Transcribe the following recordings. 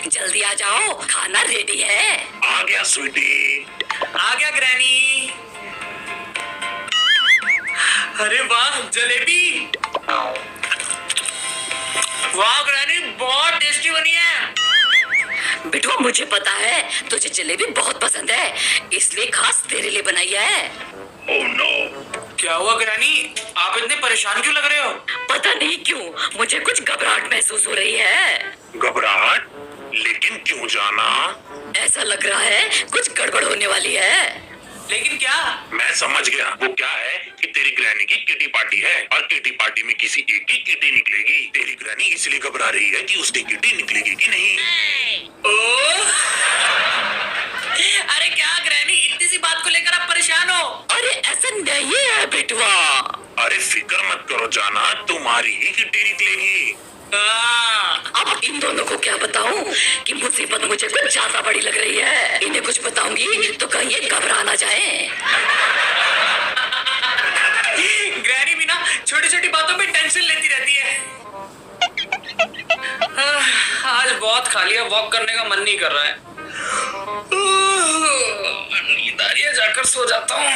जल्दी आ जाओ, खाना रेडी है। आ गया स्वीटी। आ गया ग्रैनी। अरे वाह जलेबी। वाह ग्रैनी बहुत टेस्टी बनी है। बिटुआ मुझे पता है तुझे जलेबी बहुत पसंद है, इसलिए खास तेरे लिए बनाई है। Oh no. क्या हुआ ग्रैनी, आप इतने परेशान क्यों लग रहे हो? पता नहीं क्यों मुझे कुछ घबराहट महसूस हो रही है। घबराहट? लेकिन क्यों जाना? ऐसा लग रहा है कुछ गड़बड़ होने वाली है। लेकिन क्या? मैं समझ गया, वो क्या है कि तेरी ग्रैनी की किटी पार्टी है और किटी पार्टी में किसी एक की किटी निकलेगी। तेरी ग्रैनी इसलिए घबरा रही है कि उसकी किटी निकलेगी कि नहीं। ओह अरे क्या ग्रैनी, इतनी सी बात को लेकर आप परेशान हो? अरे ऐसा नहीं है बिटुआ। अरे फिक्र मत करो जाना, तुम्हारी ही किटी निकलेगी। अब इन दोनों को क्या बताऊं कि मुसीबत मुझे कुछ ज्यादा बड़ी लग रही है। इन्हें कुछ बताऊंगी तो कहीं ये घबरा ना जाए। ग्रैनी भी ना छोटी छोटी बातों पे टेंशन लेती रहती है। आज बहुत खा लिया, वॉक करने का मन नहीं कर रहा है। नींद आ रही है, जाकर सो जाता हूँ।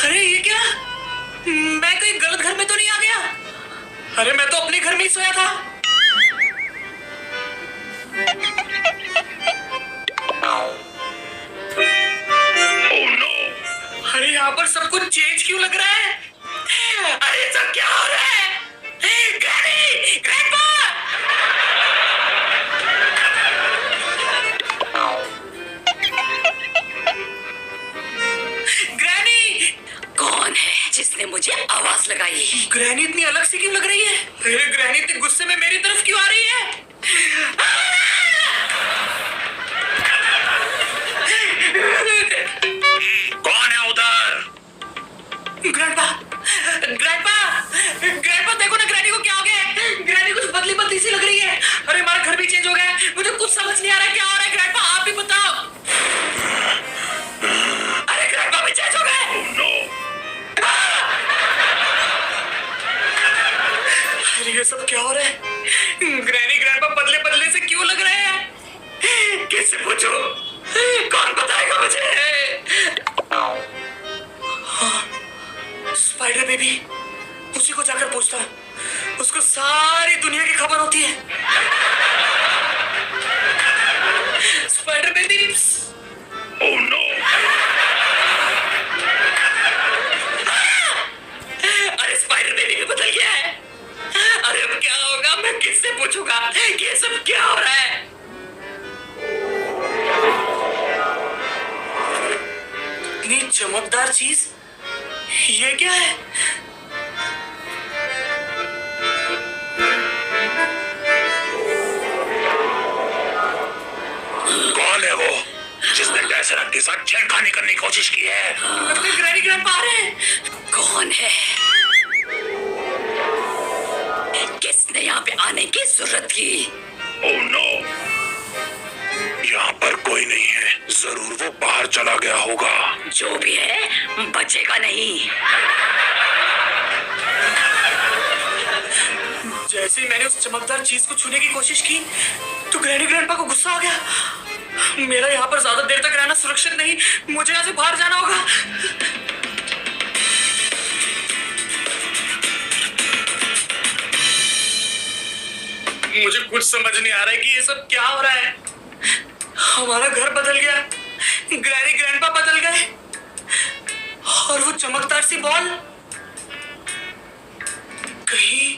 अरे ये क्या, मैं कोई गलत घर में तो नहीं आ गया? अरे मैं तो अपने घर में ही सोया था। Oh no. अरे यहाँ पर सब कुछ चेंज क्यों लग रहा है? अरे सब क्या हो रहा है? Granny, grandpa! ग्रैनी! कौन है जिसने मुझे आवाज लगाई? ग्रैनी इतनी अलग सी क्यों लग रही है? अरे ग्रैनी इतने गुस्से में मेरी तरफ क्यों आ रही है? कौन है उधर? ग्रैंडपा, ग्रैंडपा, ग्रैंडपा देखो ना ग्रैनी को क्या हो गया है? ग्रैनी कुछ बदली बदली सी लग रही है। अरे हमारा घर भी चेंज हो गया है, मुझे कुछ समझ नहीं आ रहा है क्या हो रहा है। ग्रैंडपा आप भी बताओ। अरे ग्रैंडपा भी चेंज हो गए। Oh no. अरे ये सब क्या हो रहा है? ग्रैनी ग्रैंडपा बदले बदले से क्यों लग रहे हैं? किससे पूछो, कौन बताएगा मुझे? स्पाइडर बेबी, उसी को जाकर पूछता हूँ, उसको सारी दुनिया की खबर होती है। Spider baby. Oh no. अरे स्पाइडर बेबी भी बदल गया है। अरे अब क्या होगा, मैं किससे पूछूंगा कि ये सब क्या हो रहा है? इतनी चमकदार चीज, ये क्या है? कौन है वो जिसने डेसरट के साथ छेड़खानी करने की कोशिश की है? लगता है ग्रैनी ग्रैंडपा आ रहे हैं। कौन है? किसने यहाँ पे आने की जरूरत की? Oh no. यहाँ पर कोई नहीं है, जरूर वो बाहर चला गया होगा। जो भी है बचेगा नहीं। जैसे ही मैंने उस चमकदार चीज को छूने की कोशिश की तो ग्रैनी ग्रैंडपा को गुस्सा आ गया। मेरा यहाँ पर ज्यादा देर तक रहना सुरक्षित नहीं, मुझे यहाँ से बाहर जाना होगा। मुझे कुछ समझ नहीं आ रहा है कि ये सब क्या हो रहा है। हमारा घर बदल गया, ग्रैनी ग्रैंडपा बदल गए, और वो चमकदार सी बॉल, कहीं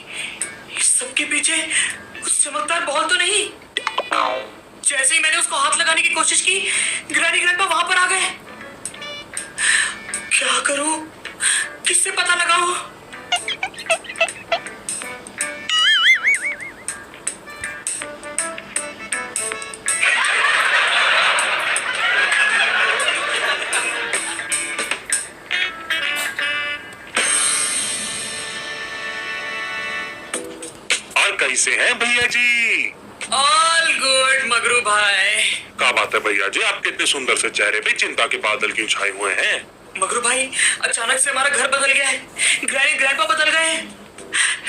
इस सब के पीछे उस चमकदार बॉल तो नहीं? जैसे ही मैंने उसको हाथ लगाने की कोशिश की, ग्रैनी ग्रैंडपा वहां पर आ गए। क्या करूं, किससे पता लगाऊं? कैसे हैं भैया जी? ऑल गुड मगरू भाई। क्या बात है भैया जी, आपके इतने सुंदर से चेहरे पे चिंता के बादल क्यों छाए हुए हैं? मगरू भाई, अचानक से हमारा घर बदल गया है। ग्रैनी ग्रैंडपा बदल गए हैं।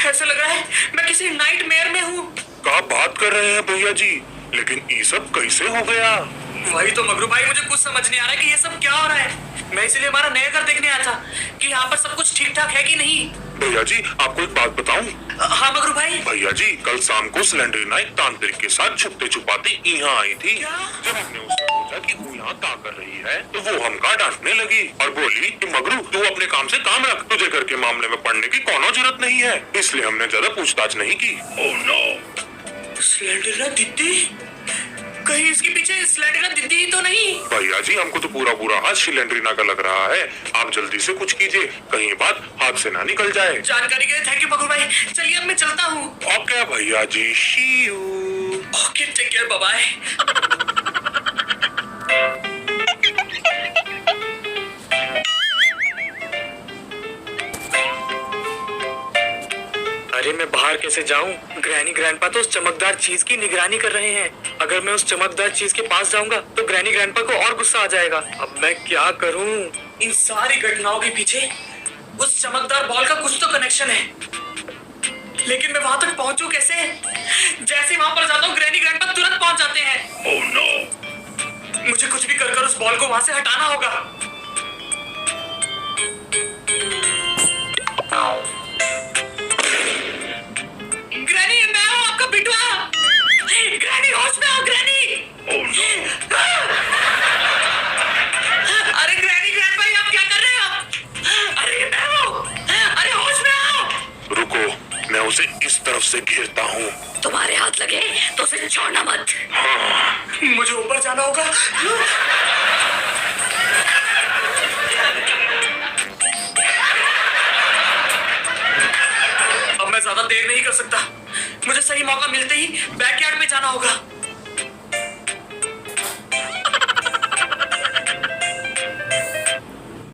ऐसा लग रहा है मैं किसी नाइटमेयर में हूँ। क्या बात कर रहे हैं भैया जी, लेकिन ये सब कैसे हो गया? वही तो मगरू भाई, मुझे कुछ समझ नहीं आ रहा है कि ये सब क्या हो रहा है। मैं इसलिए हमारा नया घर देखने आया था कि यहाँ पर सब कुछ ठीक ठाक है कि नहीं। भैया जी आपको एक बात बताऊं? हाँ मगरू भाई। भैया जी कल शाम को सिलेंडरीना एक तांत्रिक के साथ छुपते छुपाते यहाँ आई थी। क्या? जब हमने उससे पूछा कि वो यहाँ क्या कर रही है तो वो हमका डांटने लगी और बोली कि मगरू तू अपने काम से काम रख, तुझे घर के मामले में पड़ने की कोनो जरूरत नहीं है। इसलिए हमने ज्यादा पूछताछ नहीं की। ओह नो, सिलेंडरीना दीदी? कहीं इसके पीछे सिलेंडरीना दीदी ही तो नहीं? भैया जी हमको तो पूरा बुरा हाथ सिलेंडरीना का लग रहा है। आप जल्दी से कुछ कीजिए, कहीं बात हाथ से ना निकल जाए। जानकारी के लिए थैंक यू मगरू भाई। चलिए अब मैं चलता हूँ। ओके भैया जी, see you. Okay take care, bye bye. अरे मैं बाहर कैसे जाऊं? ग्रैनी ग्रैंडपा तो उस चमकदार चीज की निगरानी कर रहे हैं। अगर मैं उस चमकदार चीज के पास जाऊंगा तो ग्रैनी ग्रैंडपा को और गुस्सा आ जाएगा। अब मैं क्या करूं? इन सारी घटनाओं के पीछे उस चमकदार बॉल का कुछ तो कनेक्शन है, लेकिन मैं वहां तक पहुंचूं कैसे? जैसे ही वहां पर जाता हूं ग्रैनी ग्रैंडपा तुरंत पहुंच जाते हैं। Oh no! मुझे कुछ भी कर उस बॉल को वहां से हटाना होगा। ग्रैनी, मैं हूं आपका बिटुआ। ग्रैनी होश में आओ ग्रैनी। Oh no! अरे ग्रैनी ग्रैंडपा आप क्या कर रहे हो? अरे मैं हूं। अरे होश में आओ। रुको, मैं उसे इस तरफ से घेरता हूँ। तुम्हारे हाथ लगे तो उसे छोड़ना मत। मुझे ऊपर जाना होगा। अब मैं ज्यादा देर नहीं कर सकता। मुझे सही मौका मिलते ही बैकयार्ड में जाना होगा।